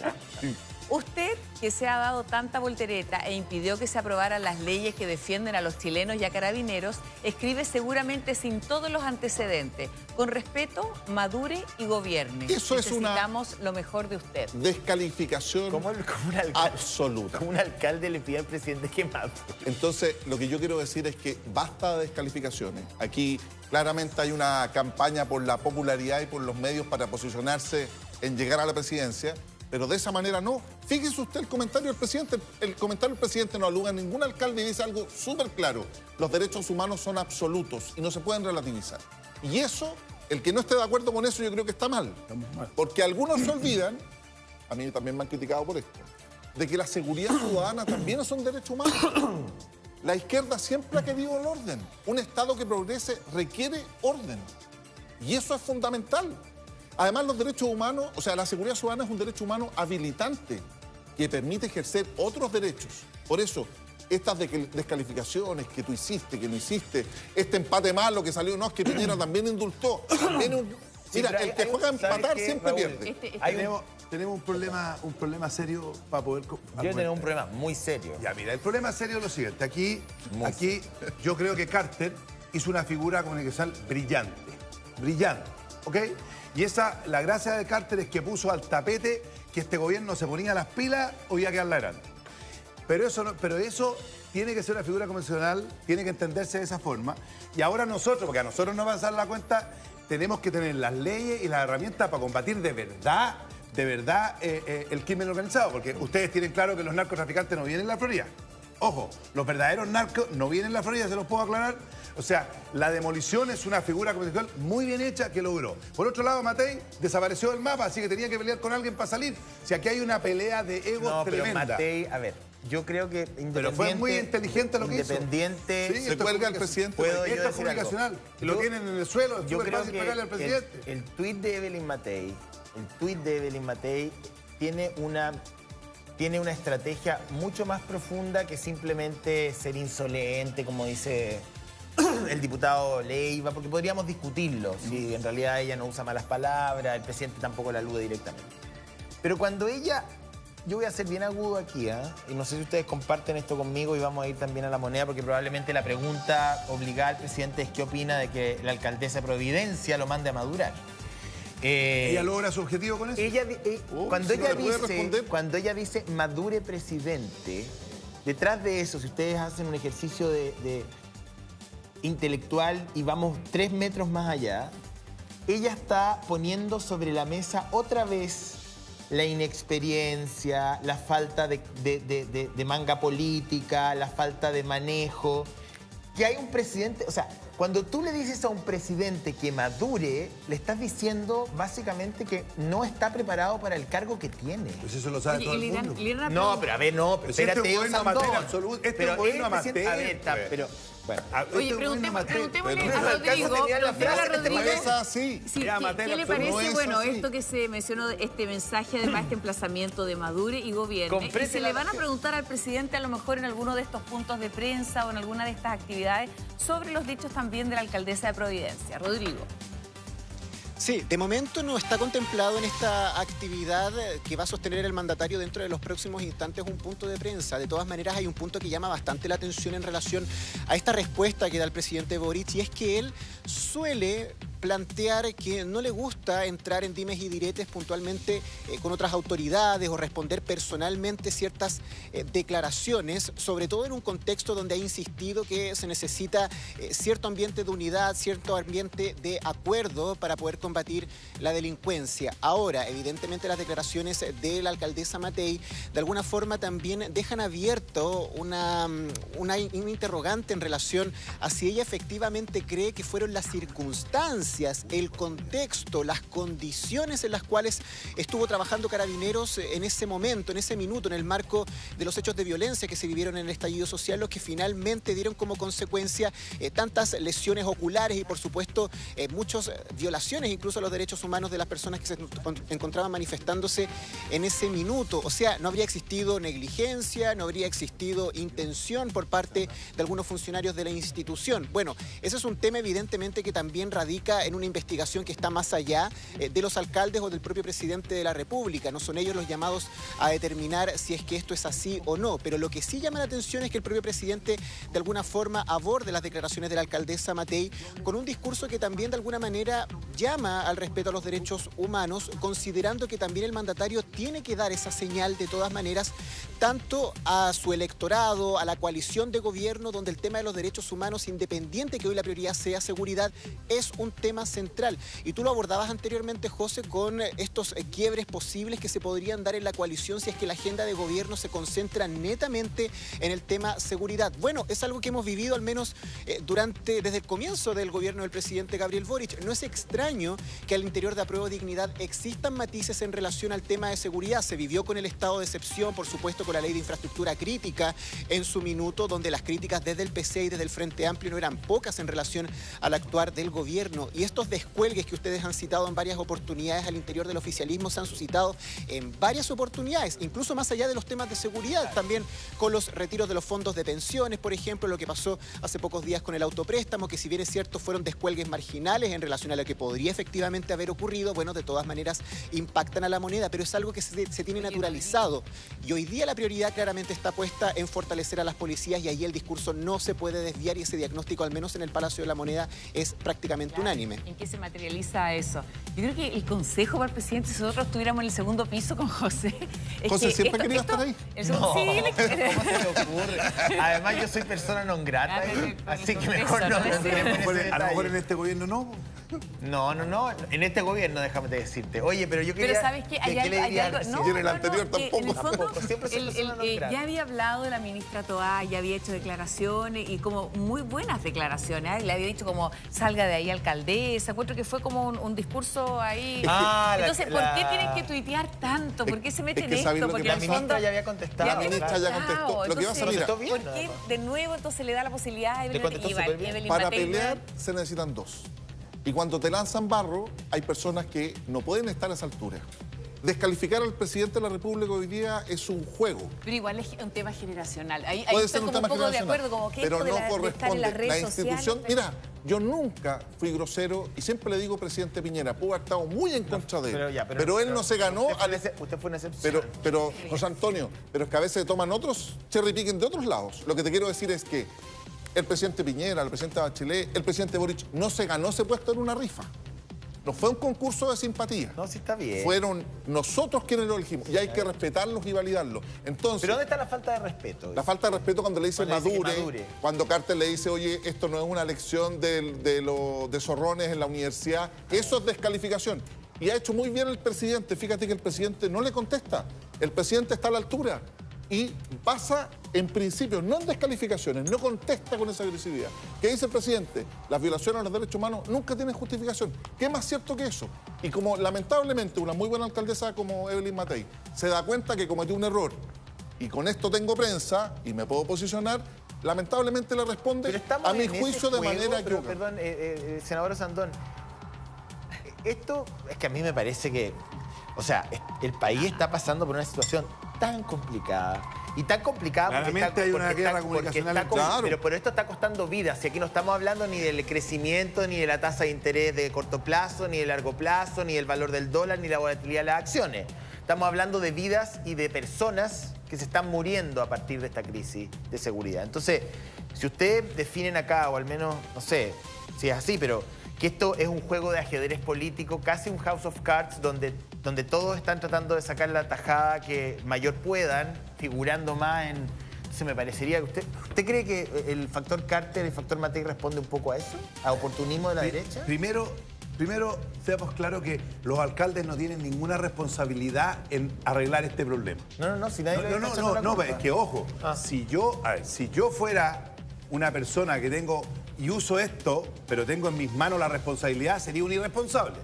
S1: Usted, que se ha dado tanta voltereta e impidió que se aprobaran las leyes que defienden a los chilenos y a Carabineros, escribe seguramente sin todos los antecedentes. Con respeto, madure y gobierne.
S4: Eso es una-
S1: Necesitamos lo mejor de usted.
S4: Descalificación
S2: ¿Cómo un alcalde,
S4: absoluta.
S2: como un alcalde le pide al presidente que madure?
S4: Entonces, lo que yo quiero decir es que basta de descalificaciones. Aquí claramente hay una campaña por la popularidad y por los medios para posicionarse en llegar a la presidencia, pero de esa manera no. Fíjese usted el comentario del presidente. El comentario del presidente no aluga a ningún alcalde y dice algo súper claro. Los derechos humanos son absolutos y no se pueden relativizar. Y eso, el que no esté de acuerdo con eso, yo creo que está mal. Porque algunos se olvidan, a mí también me han criticado por esto, de que la seguridad ciudadana también es un derecho humano. La izquierda siempre ha querido el orden. Un Estado que progrese requiere orden. Y eso es fundamental. Además, los derechos humanos, o sea, la seguridad ciudadana es un derecho humano habilitante que permite ejercer otros derechos. Por eso, estas descalificaciones que tú hiciste, que no hiciste, este empate malo que salió, no, es que Piñera también indultó. Mira,
S2: pero
S4: el que juega a
S2: ¿sabes
S4: empatar
S2: qué,
S4: siempre
S2: Raúl?
S4: pierde.
S3: Tenemos un problema serio para poder...
S2: Yo tengo un problema muy serio.
S3: Ya, mira, el problema serio es lo siguiente. Aquí yo creo que Carter hizo una figura comunicacional brillante. Brillante, ¿ok? Y la gracia de Carter es que puso al tapete que este gobierno se ponía las pilas o iba a quedarla grande. Pero eso tiene que ser una figura convencional, tiene que entenderse de esa forma. Y ahora nosotros, porque a nosotros nos va a dar la cuenta, tenemos que tener las leyes y las herramientas para combatir de verdad de verdad el crimen organizado, porque ustedes tienen claro que los narcotraficantes no vienen en la Florida. Ojo, los verdaderos narcos no vienen en la Florida, se los puedo aclarar. O sea, la demolición es una figura conceptual muy bien hecha que logró. Por otro lado, Matei desapareció del mapa, así que tenía que pelear con alguien para salir. Si aquí hay una pelea de egos tremenda.
S2: Pero Matei, a ver, yo creo que independiente...
S3: Pero fue muy inteligente lo que hizo.
S2: Independiente...
S3: Sí,
S4: se cuelga el presidente.
S2: ¿Puedo yo
S3: esto es
S2: decir
S3: comunicacional.
S2: algo?
S3: Y lo tienen en el suelo, es
S2: Yo
S3: súper
S2: creo
S3: fácil
S2: que
S3: pegarle al presidente.
S2: el tuit de Evelyn Matei tiene una estrategia mucho más profunda que simplemente ser insolente, como dice el diputado Leiva, porque podríamos discutirlo, si en realidad ella no usa malas palabras, el presidente tampoco la alude directamente. Pero cuando ella, yo voy a ser bien agudo aquí, y no sé si ustedes comparten esto conmigo y vamos a ir también a la moneda, porque probablemente la pregunta obligada al presidente es qué opina de que la alcaldesa de Providencia lo mande a madurar.
S3: ¿Ella logra su objetivo con eso?
S2: Cuando ella dice madure presidente, detrás de eso, si ustedes hacen un ejercicio de intelectual y vamos 3 metros más allá, ella está poniendo sobre la mesa otra vez la inexperiencia, la falta de manga política, la falta de manejo. Que hay un presidente, o sea, cuando tú le dices a un presidente que madure, le estás diciendo básicamente que no está preparado para el cargo que tiene.
S3: Pues eso lo sabe todo el mundo.
S2: No, pero a ver, no, pero espérate,
S3: este es un gobierno amateur absoluto. Este es un gobierno amateur.
S2: A ver, pero... Bueno,
S1: Oye, preguntémosle a Rodrigo,
S4: Es así.
S1: sí, ¿qué le parece, bueno, esto que se mencionó, este mensaje, además, este emplazamiento de madure y gobierne? Y se le van a preguntar al presidente, a lo mejor en alguno de estos puntos de prensa o en alguna de estas actividades, sobre los dichos también de la alcaldesa de Providencia. Rodrigo.
S5: Sí, de momento no está contemplado en esta actividad que va a sostener el mandatario dentro de los próximos instantes un punto de prensa. De todas maneras, hay un punto que llama bastante la atención en relación a esta respuesta que da el presidente Boric, y es que él suele plantear que no le gusta entrar en dimes y diretes puntualmente con otras autoridades o responder personalmente ciertas declaraciones, sobre todo en un contexto donde ha insistido que se necesita cierto ambiente de unidad, cierto ambiente de acuerdo para poder combatir la delincuencia. Ahora, evidentemente, las declaraciones de la alcaldesa Matei de alguna forma también dejan abierto una interrogante en relación a si ella efectivamente cree que fueron las circunstancias, el contexto, las condiciones en las cuales estuvo trabajando Carabineros en ese momento, en ese minuto, en el marco de los hechos de violencia que se vivieron en el estallido social, los que finalmente dieron como consecuencia tantas lesiones oculares y, por supuesto, muchas violaciones incluso a los derechos humanos de las personas que se encontraban manifestándose en ese minuto. O sea, no habría existido negligencia, no habría existido intención por parte de algunos funcionarios de la institución. Bueno, ese es un tema evidentemente que también radica en una investigación que está más allá de los alcaldes o del propio presidente de la República. No son ellos los llamados a determinar si es que esto es así o no. Pero lo que sí llama la atención es que el propio presidente de alguna forma aborde las declaraciones de la alcaldesa Matei con un discurso que también de alguna manera llama al respeto a los derechos humanos, considerando que también el mandatario tiene que dar esa señal de todas maneras, tanto a su electorado, a la coalición de gobierno, donde el tema de los derechos humanos, independiente que hoy la prioridad sea seguridad, es un tema central. Y tú lo abordabas anteriormente, José, con estos quiebres posibles que se podrían dar en la coalición si es que la agenda de gobierno se concentra netamente en el tema seguridad. Bueno, es algo que hemos vivido al menos desde el comienzo del gobierno del presidente Gabriel Boric. No es extraño que al interior de Apruebo Dignidad existan matices en relación al tema de seguridad. Se vivió con el estado de excepción, por supuesto, con la ley de infraestructura crítica en su minuto, donde las críticas desde el PC y desde el Frente Amplio no eran pocas en relación al actuar del gobierno. Y estos descuelgues que ustedes han citado en varias oportunidades al interior del oficialismo se han suscitado en varias oportunidades, incluso más allá de los temas de seguridad, también con los retiros de los fondos de pensiones, por ejemplo, lo que pasó hace pocos días con el autopréstamo, que si bien es cierto fueron descuelgues marginales en relación a lo que podría efectivamente haber ocurrido, bueno, de todas maneras impactan a la moneda, pero es algo que se tiene naturalizado. Y hoy día la prioridad claramente está puesta en fortalecer a las policías, y ahí el discurso no se puede desviar, y ese diagnóstico, al menos en el Palacio de la Moneda, es prácticamente unánime.
S1: ¿En qué se materializa eso? Yo creo que el consejo para el presidente, si nosotros estuviéramos en el segundo piso con José...
S4: José, ¿siempre quería estar ahí?
S2: No, ¿cómo se le ocurre? Además, yo soy persona non grata, así que mejor no.
S3: A lo mejor en este gobierno no.
S2: No. En este gobierno, déjame decirte. Oye, pero yo quería...
S1: Pero ¿sabes qué? Hay algo... No,
S4: Y en el anterior
S1: que
S4: tampoco.
S1: En el fondo,
S2: Tampoco, siempre se persona non grata.
S1: ya había hablado de la ministra Toá, ya había hecho declaraciones y como muy buenas declaraciones. ¿Eh? Le había dicho como, salga de ahí, alcaldesa. Encuentro que fue como un discurso ahí. Entonces, ¿por qué tienen que tuitear tanto? ¿Por qué se meten en
S4: ¿sabes
S1: esto?
S4: lo que
S1: Porque
S2: La
S1: en el
S2: ministra
S1: fondo...
S2: ya había contestado.
S4: La ministra ya contestó. Lo que pasa, mira,
S2: Contestó bien,
S1: ¿Por qué de nuevo entonces le da la posibilidad de
S2: Le contestó súper bien.
S1: Evelyn
S4: para
S1: Matei,
S4: pelear se necesitan dos. Y cuando te lanzan barro, hay personas que no pueden estar a esa altura. Descalificar al presidente de la República hoy día es un juego.
S1: Pero igual es un tema generacional. Ahí
S4: Puede
S1: estoy
S4: ser un
S1: como
S4: tema
S1: un poco de
S4: generacional,
S1: acuerdo, como que
S4: pero
S1: esto de
S4: no
S1: estar en
S4: corresponde.
S1: las redes
S4: La institución,
S1: sociales...
S4: mira, yo nunca fui grosero y siempre le digo presidente Piñera, pudo haber estado muy en contra de él, pero él no se ganó.
S2: Usted fue una excepción.
S4: Pero, José Antonio, pero es que a veces toman otros cherry picking de otros lados. Lo que te quiero decir es que el presidente Piñera, el presidente Bachelet, el presidente Boric no se ganó ese puesto en una rifa. No fue un concurso de simpatía.
S2: No, sí está bien.
S4: Fueron nosotros quienes lo elegimos y hay que respetarlos y validarlos. Entonces,
S2: ¿Pero dónde está la falta de respeto?
S4: la falta de respeto cuando le dice
S2: Cuando le dice que
S4: madure,
S2: madure.
S4: cuando Carter le dice, oye, esto no es una lección de zorrones en la universidad, eso es descalificación. Y ha hecho muy bien el presidente. Fíjate que el presidente no le contesta. El presidente está a la altura y pasa en principio, no en descalificaciones, no contesta con esa agresividad. ¿Qué dice el presidente? Las violaciones a los derechos humanos nunca tienen justificación. ¿Qué más cierto que eso? Y como lamentablemente una muy buena alcaldesa como Evelyn Matei se da cuenta que cometió un error y con esto tengo prensa y me puedo posicionar, lamentablemente le responde,
S2: Pero estamos
S4: a mi
S2: en ese
S4: juicio, de
S2: juego,
S4: manera
S2: pero,
S4: equivocada.
S2: Perdón, senador Sandón. Esto es que a mí me parece que, o sea, el país está pasando por una situación tan complicada. Y tan complicada
S3: Claramente hay una guerra comunicacional.
S2: Claro. Pero esto está costando vidas. Y aquí no estamos hablando ni del crecimiento, ni de la tasa de interés de corto plazo, ni de largo plazo, ni del valor del dólar, ni la volatilidad de las acciones. Estamos hablando de vidas y de personas que se están muriendo a partir de esta crisis de seguridad. Entonces, si ustedes definen acá, o al menos, no sé si es así, pero que esto es un juego de ajedrez político, casi un House of Cards, donde todos están tratando de sacar la tajada que mayor puedan, figurando más en... Entonces me parecería que ¿Usted cree que el factor Carter, el factor Matei responde un poco a eso? ¿A oportunismo de la derecha?
S3: Primero, seamos claros que los alcaldes no tienen ninguna responsabilidad en arreglar este problema.
S2: No, si nadie le está echando la
S3: No,
S2: culpa.
S3: es que ojo, si yo fuera una persona que tengo y uso esto, pero tengo en mis manos la responsabilidad, sería un irresponsable.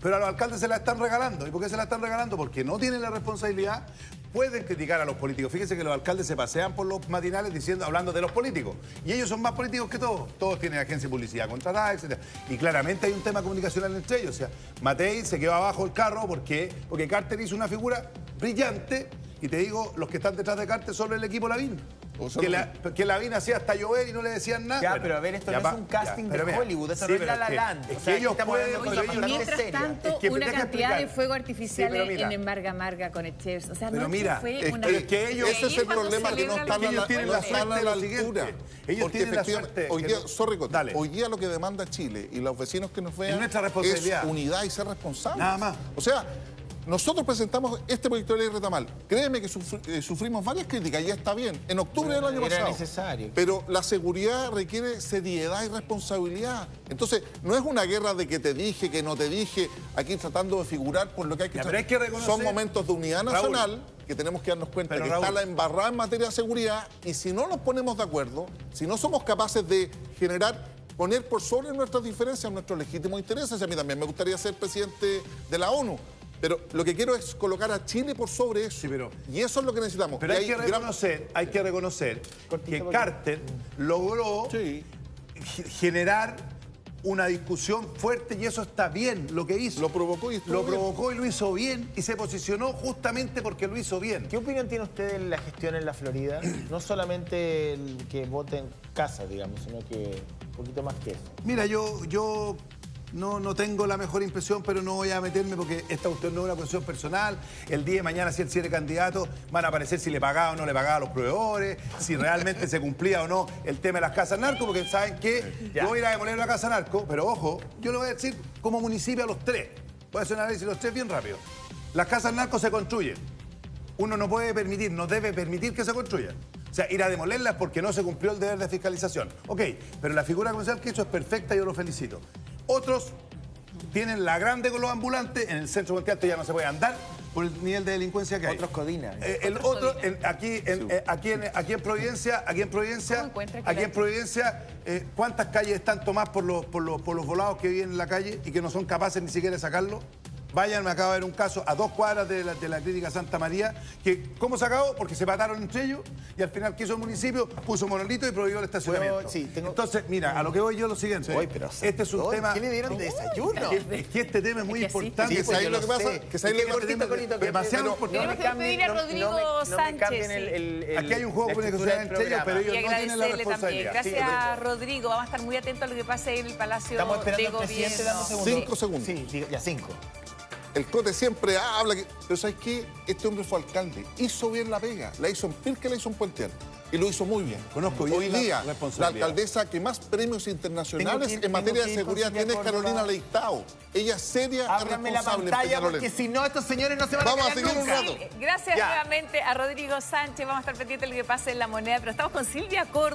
S3: Pero a los alcaldes se la están regalando. ¿Y por qué se la están regalando? Porque no tienen la responsabilidad, pueden criticar a los políticos. Fíjense que los alcaldes se pasean por los matinales hablando de los políticos. Y ellos son más políticos que todos. Todos tienen agencia de publicidad contratada, etc. Y claramente hay un tema comunicacional entre ellos. O sea, Matei se quedó abajo el carro porque Carter hizo una figura brillante. Y te digo, los que están detrás de Carter son el equipo Lavín. Que Lavín hacía hasta llover y no le decían nada.
S2: Ya, pero a ver, esto no es un casting de Hollywood, eso no es La La Land.
S3: Es que ellos pueden...
S1: Mientras tanto, una cantidad de fuegos artificiales
S3: mira,
S1: en Marga Marga con el Chefs. O sea,
S3: pero
S1: no
S3: mira,
S1: fue una...
S3: es que ellos...
S4: Ese es el problema, que no están
S3: ellos tienen la suerte
S4: a la
S3: de lo siguiente.
S4: altura.
S3: Ellos
S4: Porque
S3: tienen la
S4: efectivamente,
S3: suerte...
S4: hoy día, sorry, Coti,
S3: Dale.
S4: hoy día lo que demanda Chile y los vecinos que nos vean
S3: Es nuestra responsabilidad.
S4: es unidad y ser responsables.
S3: Nada más.
S4: O sea, nosotros presentamos este proyecto de ley Retamal. Créeme que sufrimos varias críticas y ya está bien. En octubre del año pasado.
S2: Era necesario.
S4: Pero la seguridad requiere seriedad y responsabilidad. Entonces, no es una guerra de que te dije, que no te dije, aquí tratando de figurar por lo que hay que...
S3: Pero hay que reconocer,
S4: son momentos de unidad nacional, Raúl, que tenemos que darnos cuenta que está la embarrada en materia de seguridad, y si no nos ponemos de acuerdo, si no somos capaces de poner por sobre nuestras diferencias nuestros legítimos intereses. A mí también me gustaría ser presidente de la ONU. Pero lo que quiero es colocar a Chile por sobre eso. Sí, y eso es lo que necesitamos.
S3: Pero hay que reconocer que Carter logró generar una discusión fuerte, y eso está bien, lo que hizo.
S4: Lo provocó y
S3: lo hizo bien, y se posicionó justamente porque lo hizo bien.
S2: ¿Qué opinión tiene usted de la gestión en la Florida? No solamente el que vote en casa, digamos, sino que un poquito más que eso.
S3: Mira, yo no tengo la mejor impresión, pero no voy a meterme porque esta cuestión no es una cuestión personal. El día de mañana, si él sigue candidato, van a aparecer si le pagaba o no le pagaba a los proveedores, si realmente se cumplía o no el tema de las casas narco, porque saben que yo voy a ir a demoler una casa narco, pero ojo, yo lo voy a decir como municipio a los tres. Voy a hacer un análisis de los tres bien rápido. Las casas narcos se construyen. Uno no puede permitir, no debe permitir que se construyan. O sea, ir a demolerlas porque no se cumplió el deber de fiscalización. Ok, pero la figura comercial que hizo es perfecta y yo lo felicito. Otros tienen la grande con los ambulantes, en el centro comercial ya no se puede andar por el nivel de delincuencia que hay.
S2: Otros Codina.
S3: El otro, aquí en Providencia, ¿cuántas calles están tomadas por los volados que viven en la calle y que no son capaces ni siquiera de sacarlo? Vayan, me acaba de ver un caso a 2 cuadras de la clínica Santa María, que ¿cómo se acabó? Porque se mataron entre ellos y al final quiso el municipio, puso monolito y prohibió el estacionamiento. Entonces, mira, a lo que voy yo lo siguiente. Este es un tema...
S2: ¿Qué le dieron de desayuno?
S3: Es que este tema es muy importante.
S4: Sí, ¿sabes lo que pasa? Que sabes lo que pasa.
S3: Demasiado importante.
S1: Tenemos que pedir a Rodrigo Sánchez.
S3: Aquí hay un juego de comunicación entre ellos, pero ellos
S1: Y
S3: no tienen la
S1: agradecerle también.
S3: responsabilidad.
S1: Gracias, Rodrigo. Vamos a estar muy atentos a lo que pase en el Palacio
S2: Estamos esperando
S1: de
S2: al presidente dando
S1: Gobierno.
S2: segundos.
S4: 5 segundos.
S2: Sí, ya 5.
S4: El Cote siempre habla que... Pero ¿sabes qué? Este hombre fue alcalde. Hizo bien la pega. La hizo en Pirque, la hizo en Puente Alto. Y lo hizo muy bien.
S3: Conozco bien
S4: Hoy
S3: la
S4: día, la
S3: responsabilidad.
S4: alcaldesa que más premios internacionales
S2: Tengo que ir
S4: en materia
S2: con
S4: de seguridad
S2: Silvia
S4: tiene es
S2: Córdoba.
S4: Carolina Leitao. Ella es seria y
S2: Ábranme la
S4: responsable en
S2: pantalla porque
S4: Peñalolén.
S2: si no estos señores no se van
S4: Vamos
S2: a
S4: a
S2: callar
S4: seguir un
S2: nunca.
S4: rato.
S1: Gracias
S2: Ya.
S1: nuevamente a Rodrigo Sánchez. Vamos a estar pendientes de lo que pase en La Moneda, pero estamos con Silvia Córdoba.